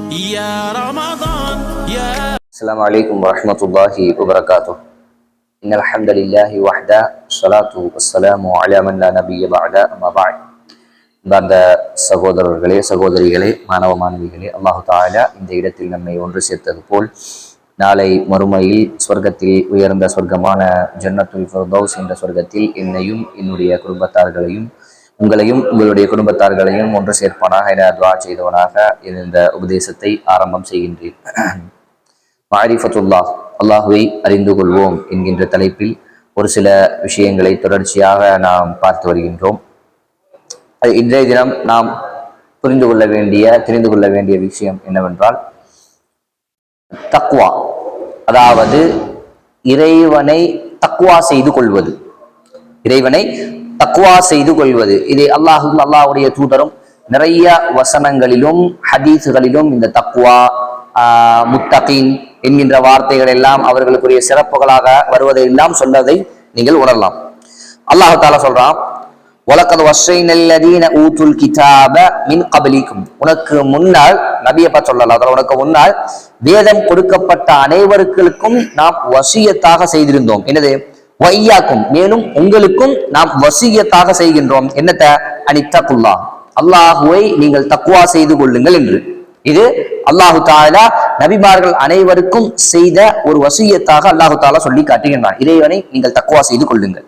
يا رمضان يا السلام عليكم ورحمة الله وبركاته. إن الحمد لله وحده الصلاة والسلام على من لا نبي بعد أما بعد. இந்த சகோதரர்களே சகோதரிகளே மாணவ மாணவிகளே, அல்லாஹு தஆலா இந்த இடத்தில் நம்மை ஒன்று சேர்த்தது போல் நாளை மறுமையில் சொர்க்கத்தில் உயர்ந்த சொர்க்கமான ஜன்னத்துல் ஃபிர்தௌஸ் என்ற சொர்க்கத்தில் என்னையும் என்னுடைய குடும்பத்தார்களையும் உங்களையும் உங்களுடைய குடும்பத்தார்களையும் ஒன்று சேர்ப்பானாக என துஆ செய்தவனாக இந்த உபதேசத்தை ஆரம்பம் செய்கின்றேன். மாரிஃபத்துல்லாஹ், அல்லாஹுவை அறிந்து கொள்வோம் என்கின்ற தலைப்பில் ஒரு சில விஷயங்களை தொடர்ச்சியாக நாம் பார்த்து வருகின்றோம். இன்றைய தினம் நாம் தெரிந்து கொள்ள வேண்டிய விஷயம் என்னவென்றால் தக்வா, அதாவது இறைவனை தக்வா செய்து கொள்வது. இறைவனை தக்வா செய்து கொள்வது, இதை அல்லாஹுடைய தூதரும் நிறைய வசனங்களிலும் ஹதீஸுகளிலும் இந்த தக்வா, முத்தகீன் என்கின்ற வார்த்தைகள் எல்லாம் அவர்களுக்குரிய சிறப்புகளாக வருவதை எல்லாம் சொன்னதை நீங்கள் உணரலாம். அல்லாஹு தஆலா சொல்றான், வலக்கத் வஸ்ஸைனல் லதீன ஊதுல் கிதாப மின் கப்லிக்கும், உனக்கு முன்னால் நபியை பார்த்து சொல்லலாம், உனக்கு முன்னால் வேதம் கொடுக்கப்பட்ட அனைவருக்கும் நாம் வசியத்தாக செய்திருந்தோம். என்னது? வையாக்கும், மேலும் உங்களுக்கும் நாம் வசியத்தாக செய்கின்றோம். என்னத்த? அனித்தகுல்லாஹ், அல்லாஹுவை நீங்கள் தக்வா செய்து கொள்ளுங்கள் என்று. இது அல்லாஹு தஆலா நபிமார்கள் அனைவருக்கும் செய்த ஒரு வசியத்தாக அல்லாஹு தஆலா சொல்லி காட்டுகின்றான். இறைவனை நீங்கள் தக்வா செய்து கொள்ளுங்கள்,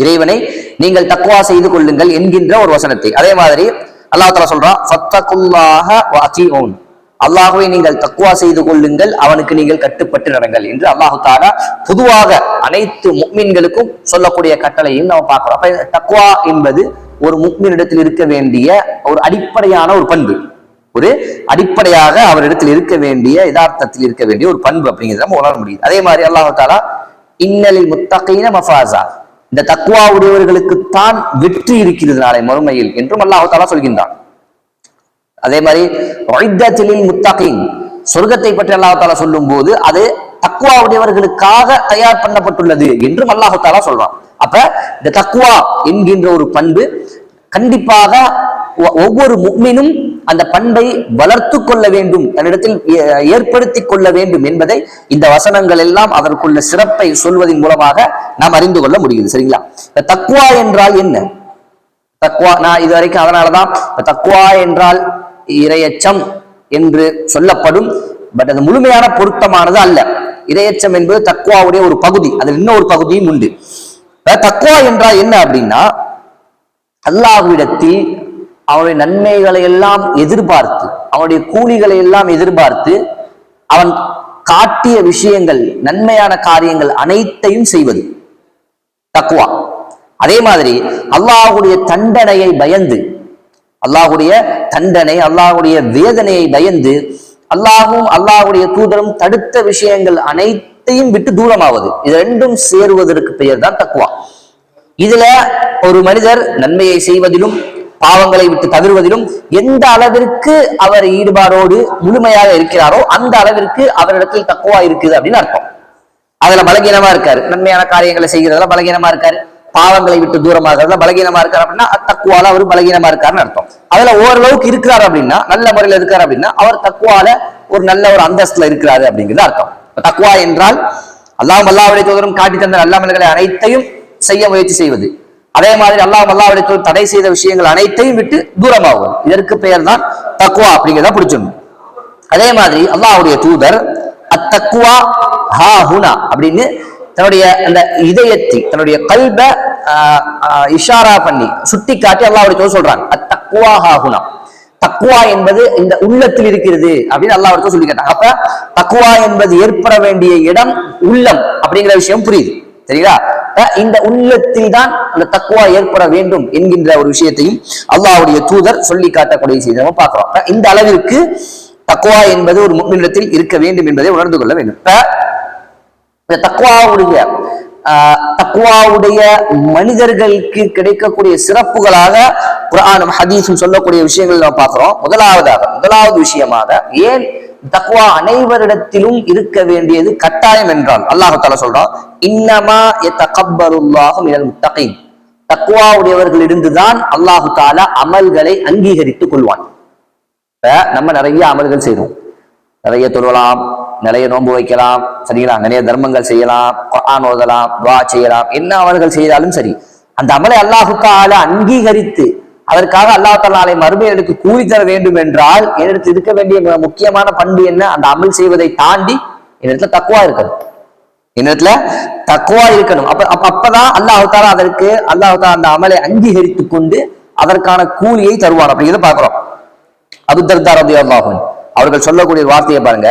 இறைவனை நீங்கள் தக்வா செய்து கொள்ளுங்கள் என்கின்ற ஒரு வசனத்தை. அதே மாதிரி அல்லாஹ் தஆலா சொல்றான், ஃபத்தகுல்லாஹ வ அத்தீஊன், அல்லாஹுவை நீங்கள் தக்வா செய்து கொள்ளுங்கள், அவனுக்கு நீங்கள் கட்டுப்பட்டு நடங்கள் என்று அல்லாஹு தஆலா பொதுவாக அனைத்து முஃமின்களுக்கும் சொல்லக்கூடிய கட்டளையும் நாம் பார்க்கிறோம். அப்ப தக்வா என்பது ஒரு முஃமினிடத்தில் இருக்க வேண்டிய ஒரு அடிப்படையான ஒரு பண்பு, ஒரு அடிப்படையாக அவரிடத்தில் இருக்க வேண்டிய யதார்த்தத்தில் இருக்க வேண்டிய ஒரு பண்பு அப்படிங்கிறத நம்ம உணர முடியுது. அதே மாதிரி அல்லாஹு தஆலா இன்னலில் முத்தகீன மஃபாஸா, இந்த தக்வா உடையவர்களுக்கு தான் வெற்றி இருக்கிறது நாளை மறுமையில் என்றும் அல்லாஹு தஆலா சொல்கின்றான். அதே மாதிரி முத்தகீன், சொர்க்கத்தை பற்றி அல்லாஹு தஆலா சொல்லும் போது அது தக்வா உடையவர்களுக்காக தயார் பண்ணப்பட்டுள்ளது என்றும் அல்லாஹு தஆலா சொல்றான். அப்ப இந்த தக்வா என்கின்ற ஒரு பண்பு கண்டிப்பாக ஒவ்வொரு முஃமினும் அந்த பண்பை வளர்த்து கொள்ள வேண்டும், தன்னிடத்தில் ஏற்படுத்தி கொள்ள வேண்டும் என்பதை இந்த வசனங்கள் எல்லாம் அதற்குள்ள சிறப்பை சொல்வதன் மூலமாக நாம் அறிந்து கொள்ள முடியுது. சரிங்களா? தக்வா என்றால் என்ன? தக்வா, நான் இதுவரைக்கும் அதனாலதான் தக்வா என்றால் இறையச்சம் என்று சொல்லப்படும். பட் அது முழுமையான பொருத்தமானது அல்ல. இறையச்சம் என்பது தக்வாவுடைய ஒரு பகுதி, அதில் இன்னொரு பகுதியும் உண்டு. தக்வா என்றால் என்ன அப்படின்னா, அல்லாஹ்விடத்தில் அவனுடைய நன்மைகளை எல்லாம் எதிர்பார்த்து, அவனுடைய கூலிகளை எல்லாம் எதிர்பார்த்து, அவன் காட்டிய விஷயங்கள், நன்மையான காரியங்கள் அனைத்தையும் செய்வது தக்வா. அதே மாதிரி அல்லாஹ்வுடைய தண்டனையை பயந்து, அல்லாஹ்வுடைய தண்டனை, அல்லாஹ்வுடைய வேதனையை பயந்து, அல்லாஹும் அல்லாஹ்வுடைய தூதரும் தடுத்த விஷயங்கள் அனைத்தையும் விட்டு தூரமாவது, இது ரெண்டும் சேருவதற்கு பெயர் தான் தக்வா. இதுல ஒரு மனிதர் நன்மையை செய்வதிலும் பாவங்களை விட்டு தவிர்வதிலும் எந்த அளவிற்கு அவர் ஈடுபாடோடு முழுமையாக இருக்கிறாரோ அந்த அளவிற்கு அவரிடத்தில் தக்வா இருக்குது அப்படின்னு அர்த்தம். அதுல பலகீனமா இருக்காரு, நன்மையான காரியங்களை செய்கிறதுல பலகீனமா இருக்காரு, பாவங்களை விட்டு தூரமாகிறதுல பலகீனமா இருக்காரு அப்படின்னா தக்வால அவர் பலகீனமா இருக்காருன்னு அர்த்தம். அதுல ஓரளவுக்கு இருக்கிறாரு அப்படின்னா, நல்ல முறையில இருக்காரு அப்படின்னா அவர் தக்வால ஒரு நல்ல ஒரு அந்தஸ்துல இருக்கிறாரு அப்படிங்கிறது அர்த்தம். தக்வா என்றால் அல்லாஹ்வுடைய தூதரும் காட்டி தந்த நல்ல அமல்களை அனைத்தையும் செய்ய முயற்சி செய்வது, அதே மாதிரி அல்லாஹ்வுடைய தூதர் தடை செய்த விஷயங்கள் அனைத்தையும் விட்டு தூரமாகுவது, இதற்கு பெயர் தான் தக்வா அப்படிங்கிறத பிடிச்சிடணும். அதே மாதிரி அல்லாஹ்வுடைய தூதர் அத்தக்வா ஹா ஹுனா அப்படின்னு தன்னுடைய அந்த இதயத்தை, தன்னுடைய கல்ப இஷாரா பண்ணி சுட்டி காட்டி அல்லாஹ்வுடைய தூதர் சொல்றாங்க, அத்தக்வா ஹா ஹுனா, தக்வா என்பது இந்த உள்ளத்தில் இருக்கிறது அப்படின்னு அல்லாஹ்வுடைய தூதர் சொல்லி கேட்டாங்க. அப்ப தக்வா என்பது ஏற்பட வேண்டிய இடம் உள்ளம் அப்படிங்கிற விஷயம் புரியுது. சரிங்களா? இந்த உள்ளத்தில் தான் அந்த தக்வா ஏற்பட வேண்டும் என்கின்ற ஒரு விஷயத்தையும் அல்லாஹ்வுடைய தூதர் சொல்லி காட்டக்கூடிய செய்தி நம்ம பார்க்கிறோம். இந்த அளவிற்கு தக்வா என்பது ஒரு முஃமினிடத்தில் இருக்க வேண்டும் என்பதை உணர்ந்து கொள்ள வேண்டும். இந்த தக்வாவுடைய மனிதர்களுக்கு கிடைக்கக்கூடிய சிறப்புகளாக குர்ஆனும் ஹதீஸும் சொல்லக்கூடிய விஷயங்கள் நம்ம பார்க்கிறோம். முதலாவது விஷயமாக ஏன் தக்வா அனைவரிடத்திலும் இருக்க வேண்டியது கட்டாயம் என்றால் அல்லாஹ் தஆலா சொல்றான், இன்னமா யதகப்பருல்லாஹு மினல் முத்தகீன், தக்வா உடையவர்களிடம்தான் அல்லாஹ் தஆலா அமல்களை அங்கீகரித்துக் கொள்வான். நம்ம நிறைய அமல்கள் செய்றோம், நிறைய தொழலாம், நிறைய நோன்பு வைக்கலாம், சரிங்களா, நிறைய தர்மங்கள் செய்யலாம், குர்ஆன் ஓதலாம், துஆ செய்யலாம், என்ன அவர்கள் செய்தாலும் சரி, அந்த அமலை அல்லாஹ் தஆலா அங்கீகரித்து அதற்காக அல்லாஹ் தஆலா நாளை மறுமையிற்கு கூலி தர வேண்டும் என்றால் என்னிடத்தில் இருக்க வேண்டிய முக்கியமான பண்பு என்ன? அந்த அமல் செய்வதை தாண்டி என்னிடத்துல தக்வா இருக்கணும். என்னிடத்துல தக்வா இருக்கணும். அப்பதான் அல்லாஹ் தஆலா அதற்கு அல்லாஹ் தஆலா அந்த அமலை அங்கீகரித்துக் கொண்டு அதற்கான கூலியை தருவான். அப்படிங்கிறத பார்க்கிறோம். அபூ தர்தா ரலியல்லாஹு அன்ஹு அவர்கள் சொல்லக்கூடிய வார்த்தையை பாருங்க.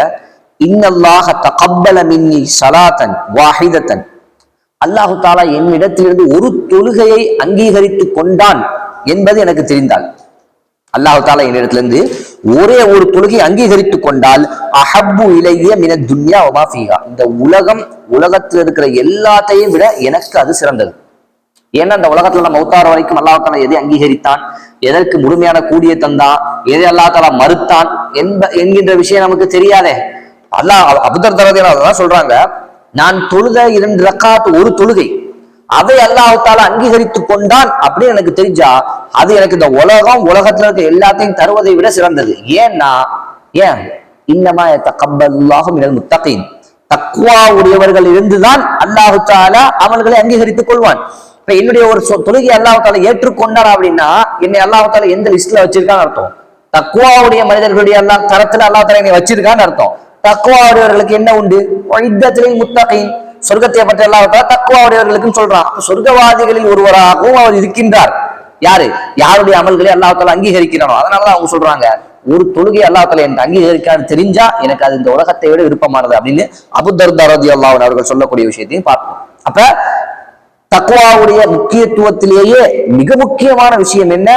இன்னல்லாஹ தகப்பல மின்னி ஸலாத்தன் வாஹிதத்தன். அல்லாஹ் தஆலா என்னிடத்திலிருந்து ஒரு தொழுகையை அங்கீகரித்து கொண்டான் என்பது எனக்கு தெரிந்தால், அல்லாஹ் தஆலா என்னிடத்திலிருந்து ஒரே ஒரு தொழுகை அங்கீகரித்து கொண்டால், அஹப்பு இலைய மினத் துன்யா வ மா ஃபீஹா, இந்த உலகத்தில் இருக்கிற எல்லாத்தையும் விட எனக்கு அது சிறந்தது. ஏன்னா அந்த உலகத்துல நம்ம மௌத்தார வரைக்கும் அல்லாஹ் தஆலா எதை அங்கீகரித்தான், எதற்கு முழுமையான கூலியை தந்தான், எதை அல்லாஹ் தஆலா மறுத்தான் என்கின்ற விஷயம் நமக்கு தெரியாதே. அல்லாஹ் அபூ தர்தா ரலியல்லாஹு அன்ஹு சொல்றாங்க, நான் தொழுத 2 ரக்காத் ஒரு தொழுகை அதை அல்லாஹ் தஆலா அங்கீகரித்து கொண்டான் அப்படின்னு எனக்கு தெரிஞ்சா அது எனக்கு இந்த உலகத்துல இருக்க எல்லாத்தையும் தருவதை விட சிறந்தது. ஏன் இன்னமா யதகப்பலுல்லாஹு மினல் முத்தகீன், தக்வா உடையவர்கள் இருந்துதான் அல்லாஹ் தஆலா அமல்களை அங்கீகரித்துக் கொள்வான். இப்ப என்னுடைய ஒரு தொழுகை அல்லாஹ் தஆலா ஏற்றுக்கொண்டான் அப்படின்னா என்னை அல்லாஹ் தஆலா எந்த லிஸ்ட்ல வச்சிருக்கான்னு அர்த்தம். தக்வாவுடைய மனிதர்களுடைய தரத்துல அல்லாஹ் தஆலா என்னை வச்சிருக்கான்னு அர்த்தம். தக்வா உடையவர்களுக்கு என்ன உண்டு? உஇத்தத்தில் முத்தகீன், சொர்க்கத்தை பற்றி அல்லாஹ் தஆலா தக்வா உடையவர்களுக்கும் சொல்றான். சொர்க்கவாதிகளில் ஒருவராகவும் அவர் இருக்கின்றார். யாருடைய அமல்களை அல்லாஹ் தஆலா அங்கீகரிக்கிறானோ. அதனாலதான் அவங்க சொல்றாங்க, ஒரு தொழுகை அல்லாஹ் தஆலா எனக்கு அங்கீகரிக்கான்னு தெரிஞ்சா எனக்கு அது இந்த உலகத்தை விட விருப்பமானது அப்படின்னு அபூ தர்தா ரலியல்லாஹு அன்ஹு அவர்கள் சொல்லக்கூடிய விஷயத்தையும் பார்ப்போம். அப்ப தக்வாவுடைய முக்கியத்துவத்திலேயே மிக முக்கியமான விஷயம் என்ன?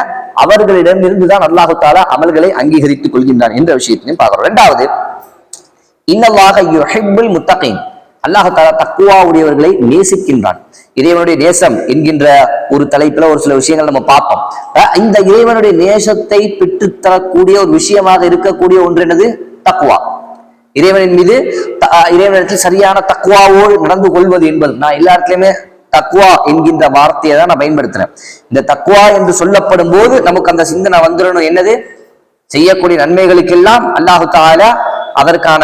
அவர்களிடம் இருந்துதான் அல்லாஹ் தஆலா அமல்களை அங்கீகரித்துக் கொள்கின்றான் என்ற விஷயத்தையும் பார்க்கிறோம். இரண்டாவது, இன்னல்லாஹ யுஹிப்புல் முத்தகீன், அல்லாஹ் தஆலா தக்வா உடையவர்களை நேசிக்கின்றான். இறைவனுடைய நேசம் என்கின்ற ஒரு தலைப்புல ஒரு சில விஷயங்கள் நம்ம பார்ப்போம். இந்த இறைவனுடைய நேசத்தை பெற்றுத்தரக்கூடிய ஒரு விஷயமாக இருக்கக்கூடிய ஒன்று என்னது? தக்வா. இறைவனின் மீது இறைவனிடத்தில் சரியான தக்வாவோடு நடந்து கொள்வது என்பது. நான் எல்லா இடத்துலயுமே தக்வா என்கின்ற வார்த்தையை தான் நான் பயன்படுத்துறேன். இந்த தக்வா என்று சொல்லப்படும் போது நமக்கு அந்த சிந்தனை வந்துடணும். என்னது? செய்யக்கூடிய நன்மைகளுக்கெல்லாம் அல்லாஹ் தஆலா அதற்கான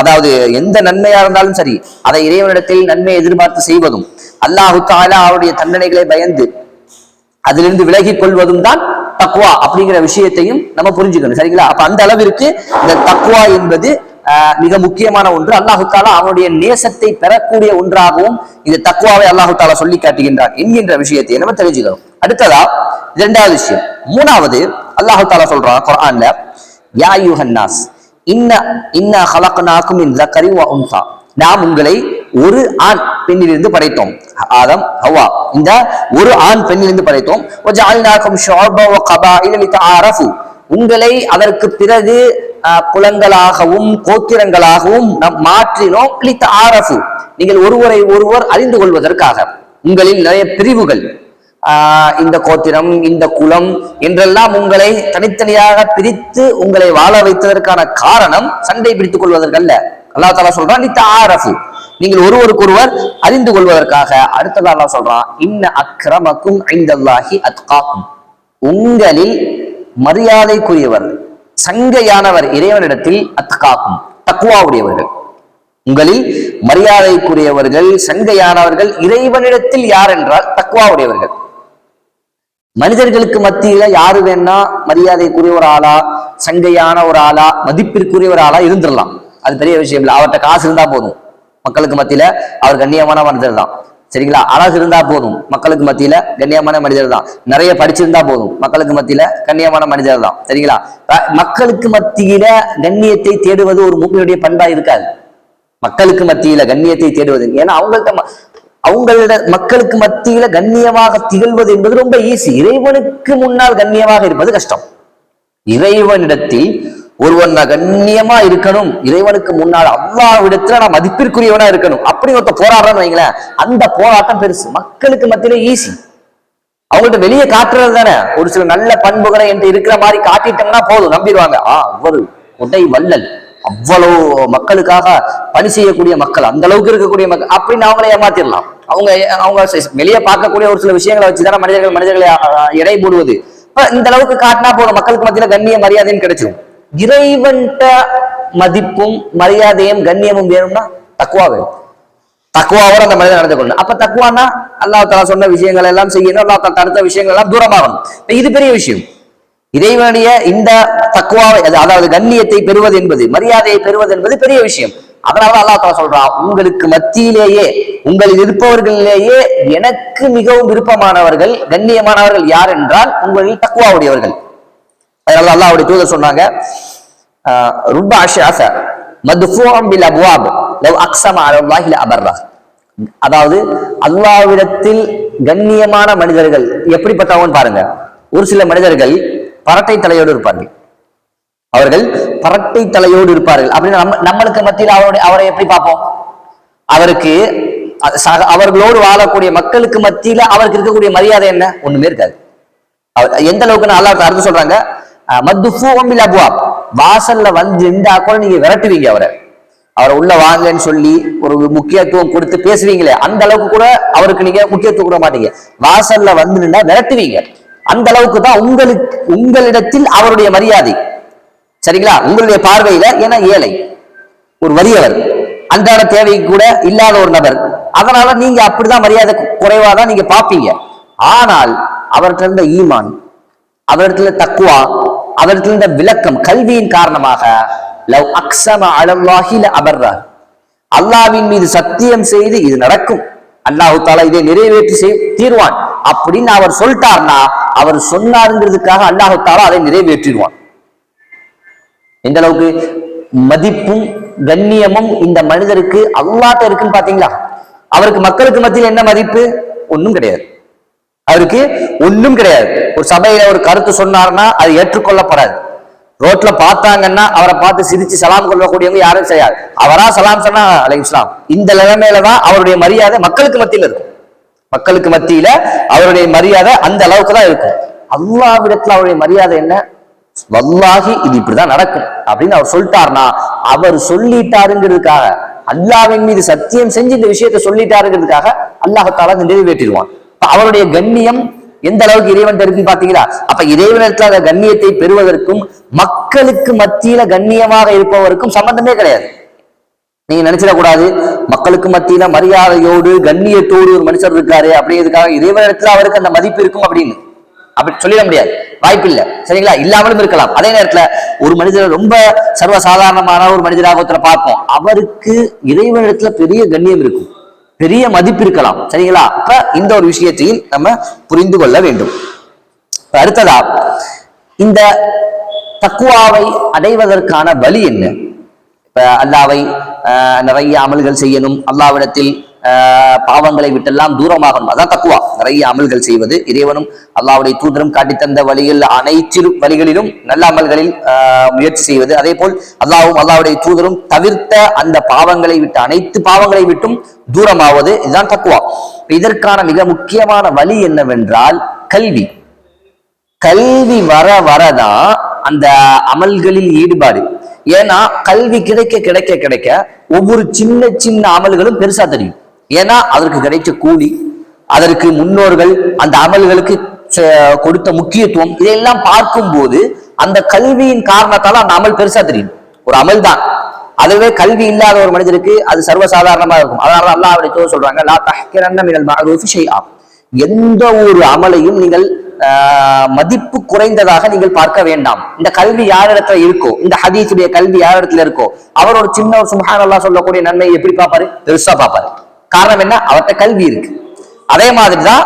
அதாவது எந்த நன்மையா இருந்தாலும் சரி அதை இறைவனிடத்தில் நன்மையை எதிர்பார்த்து செய்வதும், அல்லாஹ் தஆலா அவருடைய தண்டனைகளை பயந்து அதிலிருந்து விலகிக் கொள்வதும் தான் தக்வா அப்படிங்கிற விஷயத்தையும் நம்ம புரிஞ்சுக்கணும். சரிங்களா? அப்ப அந்த அளவிற்கு இந்த தக்வா என்பது மிக முக்கியமான ஒன்று. அல்லாஹ் தஆலா அவனுடைய நேசத்தை பெறக்கூடிய ஒன்றாகவும் இந்த தக்வாவை அல்லாஹ் தஆலா சொல்லி காட்டுகின்றான் என்கின்ற விஷயத்தை நம்ம தெரிஞ்சுக்கணும். அடுத்ததா இரண்டாவது விஷயம். மூணாவது, அல்லாஹ் தஆலா சொல்றான் குர்ஆன்ல, யா அய்யுஹன் நாஸ் இன்னா ஹலக்னாக்கும் மின் ஸக்கரி வ உன்ஸா, நாம் உங்களை ஒரு ஆண் பெண்ணிலிருந்து படைத்தோம். ஆதம் ஹவ்வா, இந்த ஒரு ஆண் பெண்ணிலிருந்து படைத்தோம். வஜஅல்னாக்கும் ஷுஅபா வ கபாயில லிதஆரஃபு, உங்களை அதற்கு பிறகு குலங்களாகவும் கோத்திரங்களாகவும் நாம் மாற்றினோம். லிதஆரஃபு, நீங்கள் ஒருவரை ஒருவர் அறிந்து கொள்வதற்காக. உங்களில் நிறைய பிரிவுகள், இந்த கோத்திரம், இந்த குலம் என்றெல்லாம் உங்களை தனித்தனியாக பிரித்து உங்களை வாழ வைத்ததற்கான காரணம் சண்டை பிடித்துக் கொள்வதற்கல்ல. அல்லாஹ் தஆலா சொல்றான் லிதஆரஃபு, நீங்கள் ஒருவருக்கொருவர் அறிந்து கொள்வதற்காக. அடுத்தது அல்லாஹ் சொல்றான், இன்ன அக்ரமக்கும் இன்தல்லாஹி அத்காக்கும், உங்களில் மரியாதைக்குரியவர், சங்கையானவர் இறைவனிடத்தில் அத்காக்கும், தக்வா உடையவர்கள். உங்களில் மரியாதைக்குரியவர்கள், சங்கையானவர்கள் இறைவனிடத்தில் யார் என்றால் தக்வா உடையவர்கள். மனிதர்களுக்கு மத்தியில யாரு வேணா மரியாதைக்குரிய ஒரு ஆளா, சங்கையான ஒரு ஆளா, மதிப்பிற்குரிய ஒரு ஆளா இருந்துடலாம். அது பெரிய விஷயம் இல்லை. அவர்கிட்ட காசு இருந்தா போதும், மக்களுக்கு மத்தியில அவர் கண்ணியமான மனிதர் தான். சரிங்களா? அழகு இருந்தா போதும், மக்களுக்கு மத்தியில கண்ணியமான மனிதர் தான். நிறைய படிச்சிருந்தா போதும், மக்களுக்கு மத்தியில கண்ணியமான மனிதர் தான். சரிங்களா? மக்களுக்கு மத்தியில கண்ணியத்தை தேடுவது ஒரு முஸ்லிமுடைய பண்பா இருக்காது. மக்களுக்கு மத்தியில கண்ணியத்தை தேடுவது, ஏன்னா அவங்களோட மக்களுக்கு மத்தியில கண்ணியமாக திகழ்வது என்பது ரொம்ப ஈஸி. இறைவனுக்கு முன்னால் கண்ணியமாக இருப்பது கஷ்டம். இறைவனிடத்தில் ஒருவன் நான் கண்ணியமா இருக்கணும், இறைவனுக்கு முன்னால் அல்லாஹ்விடத்துல நான் மதிப்பிற்குரியவனா இருக்கணும், அப்படி ஒருத்த போராடுறான்னு வைங்களேன், அந்த போராட்டம் பெருசு. மக்களுக்கு மத்தியில ஈஸி, அவங்கள்ட்ட வெளியே காட்டுறது தானே. ஒரு சில நல்ல பண்புகளை என்று இருக்கிற மாதிரி காட்டிட்டோம்னா போதும், நம்பிடுவாங்க. ஒரு உடை வள்ளல், அவ்வளவு மக்களுக்காக பணி செய்யக்கூடிய மக்கள், அந்த அளவுக்கு இருக்கக்கூடிய மக்கள் அப்படின்னு அவங்களை ஏமாத்திடலாம். அவங்க வெளியே பார்க்கக்கூடிய ஒரு சில விஷயங்களை வச்சுதானே மனிதர்களை எடை போடுவது. இந்த அளவுக்கு காட்டினா போதும், மக்களுக்கு மத்தியில கண்ணிய மரியாதைன்னு கிடைச்சிடும். இறைவன்ட்ட மதிப்பும் மரியாதையும் கண்ணியமும் வேணும்னா தக்குவா வேணும். தக்குவாவோட அந்த மனிதன் நடந்து கொள்ளணும். அப்ப தக்குவானா அல்லாஹ் தஆலா சொன்ன விஷயங்கள் எல்லாம் செய்யணும், அல்லாஹ் தஆலா தடுத்த விஷயங்கள் எல்லாம் தூரமாகணும். இது பெரிய விஷயம். இறைவனுடைய இந்த தக்குவாவை, அதாவது கண்ணியத்தை பெறுவது என்பது, மரியாதையை பெறுவது என்பது பெரிய விஷயம். அதனால அல்லாஹ் தஆலா சொல்றான், உங்களுக்கு மத்தியிலேயே, உங்களில் இருப்பவர்களிலேயே எனக்கு மிகவும் விருப்பமானவர்கள், கண்ணியமானவர்கள் யார் என்றால் உங்களில் தக்குவாவுடையவர்கள். அதனால அல்லாஹ்வுடைய தூதர் சொன்னாங்க, ருப்ப அஷ்அஸ மத்ஃபூஅன் பில் அப்வாப் லவ் அக்ஸம அலல்லாஹி லஅபர்ரா. அதாவது அல்லாஹ்விடத்தில் கண்ணியமான மனிதர்கள் எப்படிப்பட்டவங்க பாருங்க. ஒரு சில மனிதர்கள் பரட்டை தலையோடு இருப்பார்கள். அவர்கள் பரட்டை தலையோடு இருப்பார்கள். அப்படின்னு நம்மளுக்கு மத்தியில் அவரை எப்படி பார்ப்போம்? அவருக்கு அவர்களோடு வாழக்கூடிய மக்களுக்கு மத்தியில அவருக்கு இருக்கக்கூடிய மரியாதை என்ன? ஒண்ணுமே இருக்காது. எந்த அளவுக்கு அல்லாஹ் அர்த்தம் சொல்றாங்க, மத்ஃபூஅன் பில் அப்வாப், வாசல்ல வந்து நின்றா கூட நீங்க விரட்டுவீங்க அவரை உள்ள வாங்கன்னு சொல்லி ஒரு முக்கியத்துவம் கொடுத்து பேசுவீங்களே, அந்த அளவுக்கு கூட அவருக்கு நீங்க முக்கியத்துவம் கொடுக்க மாட்டீங்க. வாசல்ல வந்து நின்றா விரட்டுவீங்க. அந்த அளவுக்கு தான் உங்களிடத்தில் அவருடைய மரியாதை. சரிங்களா? உங்களுடைய பார்வையில, ஏன்னா ஏழை, ஒரு வறியவர், அன்றாட தேவைக்கு கூட இல்லாத ஒரு நபர், அதனால நீங்க அப்படிதான் மரியாதை குறைவாதான் நீங்க பார்ப்பீங்க. ஆனால் அவர்கிட்ட இருந்த ஈமான், அவரிடத்துல தக்குவா, அவரிடத்துல இருந்த விளக்கம், கல்வியின் காரணமாக லவ் அக்ஸம அலல்லாஹி லஅபர்ரா, அல்லாஹ்வின் மீது சத்தியம் செய்து இது நடக்கும், அல்லாஹ் தஆலா இதை நிறைவேற்றி தீர்வான் அப்படின்னு அவர் சொல்லிட்டார்னா, அவர் சொன்னாருங்கிறதுக்காக அல்லாஹ் தஆலா அதை நிறைவேற்றிடுவான். எந்த அளவுக்கு மதிப்பும் கண்ணியமும் இந்த மனிதருக்கு அல்லாஹ்ட்ட இருக்குன்னு பாத்தீங்களா? அவருக்கு மக்களுக்கு மத்தியில் என்ன மதிப்பு? ஒன்னும் கிடையாது. அவருக்கு ஒன்னும் கிடையாது. ஒரு சபையில ஒரு கருத்து சொன்னார்னா அது ஏற்றுக்கொள்ளப்படாது. ரோட்ல பார்த்தாங்கன்னா அவரை பார்த்து சிரிச்சு சலாம் கொள்ளக்கூடியவங்க யாரும் செய்யாது. அவரா சலாம் சொன்னா அலைஹிஸ்ஸலாம். இந்த நிலைமையிலதான் அவருடைய மரியாதை மக்களுக்கு மத்தியில இருக்கும். மக்களுக்கு மத்தியில அவருடைய மரியாதை அந்த அளவுக்கு தான் இருக்கும். அல்லாஹ்விடத்துல அவருடைய மரியாதை என்ன? வல்லாஹி இது இப்படிதான் நடக்கும் அப்படின்னு அவர் சொல்லிட்டாருன்னா, அவர் சொல்லிட்டாருங்கிறதுக்காக, அல்லாஹ்வின் மீது சத்தியம் செஞ்சு இந்த விஷயத்தை சொல்லிட்டாருங்கிறதுக்காக அல்லாஹ் தஆலா நிறைவேற்றிடுவான். அவருடைய கண்ணியம் எந்த அளவுக்கு இறைவன் இருக்குன்னு பாத்தீங்களா? அப்ப இறைவனிடத்துல அந்த கண்ணியத்தை பெறுவதற்கும் மக்களுக்கு மத்தியில கண்ணியமாக இருப்பவருக்கும் சம்பந்தமே கிடையாது. நீங்க நினைச்சிடக்கூடாது, மக்களுக்கு மத்தியில மரியாதையோடு கண்ணியத்தோடு ஒரு மனுஷர் இருக்காரு அப்படிங்கிறதுக்காக இறைவனிடத்துல அவருக்கு அந்த மதிப்பு இருக்கும் அப்படின்னு அப்படி சொல்லிட முடியாது. வாய்ப்பு இல்லை. சரிங்களா? இல்லாமலும் இருக்கலாம். அதே நேரத்துல ஒரு மனிதர் ரொம்ப சர்வசாதாரணமான ஒரு மனிதராக ஒருத்தரை பார்ப்போம், அவருக்கு இறைவனிடத்துல பெரிய கண்ணியம் இருக்கும், பெரிய மதிப்பு இருக்கலாம். சரிங்களா? அப்ப இந்த ஒரு விஷயத்தையும் நம்ம புரிந்து கொள்ள வேண்டும். அடுத்ததா, இந்த தக்குவாவை அடைவதற்கான வழி என்ன? இப்ப அல்லாவை நிறைய அமல்கள் செய்யணும், அல்லாவிடத்தில் பாவங்களை விட்டெல்லாம் தூரமாகணும், அதான் தக்குவா. நிறைய அமல்கள் செய்வது, இறைவனும் அல்லாஹ்வுடைய தூதரும் காட்டித்தந்த வழியில் அனைத்து வழிகளிலும் நல்ல அமல்களில் முயற்சி செய்வது, அதே போல் அல்லாஹ்வும் அல்லாஹ்வுடைய தூதரும் தவிர்த்த அந்த பாவங்களை விட்டு, அனைத்து பாவங்களை விட்டும் தூரமாவது, இதுதான் தக்குவா. இதற்கான மிக முக்கியமான வழி என்னவென்றால் கல்வி. கல்வி வரதான் அந்த அமல்களில் ஈடுபாடு. ஏன்னா கல்வி கிடைக்க கிடைக்க கிடைக்க ஒவ்வொரு சின்ன சின்ன அமல்களும் பெருசா தெரியும். ஏன்னா அதற்கு கிடைச்ச கூலி, அதற்கு முன்னோர்கள் அந்த அமல்களுக்கு கொடுத்த முக்கியத்துவம், இதையெல்லாம் பார்க்கும் போது அந்த கல்வியின் காரணத்தால அந்த அமல் பெருசா தெரியும். ஒரு அமல் தான், அதுவே கல்வி இல்லாத ஒரு மனிதருக்கு அது சர்வசாதாரணமா இருக்கும். அதனால அல்லாஹ் அப்படி சொல்றாங்க, லா தஹ்கிரன்ன மினல் மஅரூஃபி ஷைஆ, எந்த ஒரு அமலையும் நீங்கள் மதிப்பு குறைந்ததாக நீங்கள் பார்க்க வேண்டாம். இந்த கல்வி யாரிடத்துல இருக்கோ, இந்த ஹதீஸுடைய கல்வி யாரிடத்துல இருக்கோ, அவர் ஒரு சின்ன ஒரு சுப்ஹானல்லாஹ் சொல்லக்கூடிய நன்மையை எப்படி பார்ப்பாரு? பெருசா பார்ப்பாரு. காரணம் என்ன? அவர்கிட்ட கல்வி இருக்கு. அதே மாதிரிதான்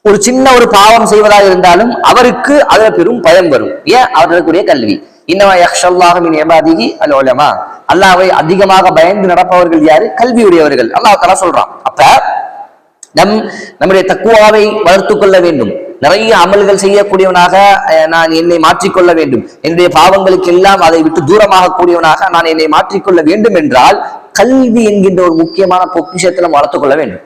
ஒரு சின்ன ஒரு பாவம் செய்வதாக இருந்தாலும் அவருக்கு அதுல பெரும் பயம் வரும். ஏன்? அவர்களுடைய கல்வி. இன்னமா யக்ஷல்லாஹு மின் இபாதிஹி அல் உலமா, அல்லாஹ்வை அதிகமாக பயந்து நடப்பவர்கள் யாரு? கல்வியுடையவர்கள். அல்லாஹ் தஆலா சொல்றான். அப்ப நம்முடைய தக்குவாவை வளர்த்துக் கொள்ள வேண்டும். நிறைய அமல்கள் செய்யக்கூடியவனாக நான் என்னை மாற்றிக்கொள்ள வேண்டும். என்னுடைய பாவங்களுக்கு எல்லாம் அதை விட்டு தூரமாக கூடியவனாக நான் என்னை மாற்றிக்கொள்ள வேண்டும் என்றால் கல்வி என்கின்ற ஒரு முக்கியமான பொக்கிஷத்துல வளர்த்துக் கொள்ள வேண்டும்.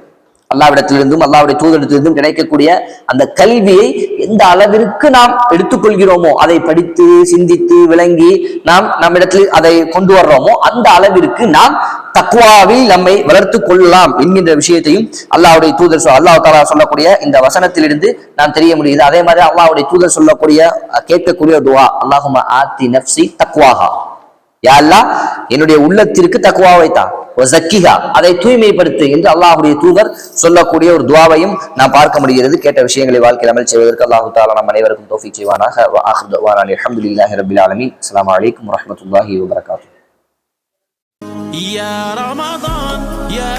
அல்லாஹ்விடத்திலிருந்தும் அல்லாஹ்வுடைய தூதரிடத்திலிருந்தும் கிடைக்கக்கூடிய அந்த கல்வியை எந்த அளவிற்கு நாம் எடுத்துக்கொள்கிறோமோ, அதை படித்து சிந்தித்து விளங்கி நாம் நம்மிடத்தில் அதை கொண்டு வர்றோமோ, அந்த அளவிற்கு நாம் தக்வாவில் நம்மை வளர்த்து கொள்ளலாம் என்கின்ற விஷயத்தையும் அல்லாஹ்வுடைய தூதர் அல்லாஹ் தஆலா சொல்லக்கூடிய இந்த வசனத்திலிருந்து நாம் தெரிய முடியுது. அதே மாதிரி அல்லாஹ்வுடைய தூதர் சொல்லக்கூடிய கேட்கக்கூடிய துஆ, அல்லாஹும்ம ஆத்தி நஃப்ஸி தக்வாஹா, யா அல்லாஹ் என்னுடைய உள்ளத்திற்கு தக்வாவை தா வஸக்கிஹா, அதை தூய்மைப்படுத்து என்று அல்லாஹ்வுடைய தூதர் சொல்லக்கூடிய ஒரு துஆவையும் நாம் பார்க்க முடிகிறது. கேட்ட விஷயங்களை வாழ்க்கையில் அமல் செய்வதற்கு அல்லாஹ் தஆலா நம் அனைவருக்கும் தௌஃபீக் செய்வானாக. வ ஆகிரு தஅவானா அல்ஹம்துலில்லாஹி ரப்பில் ஆலமீன். அஸ்ஸலாமு அலைக்கும் வரஹ்மத்துல்லாஹி வபரகாத்துஹு. يا رمضان يا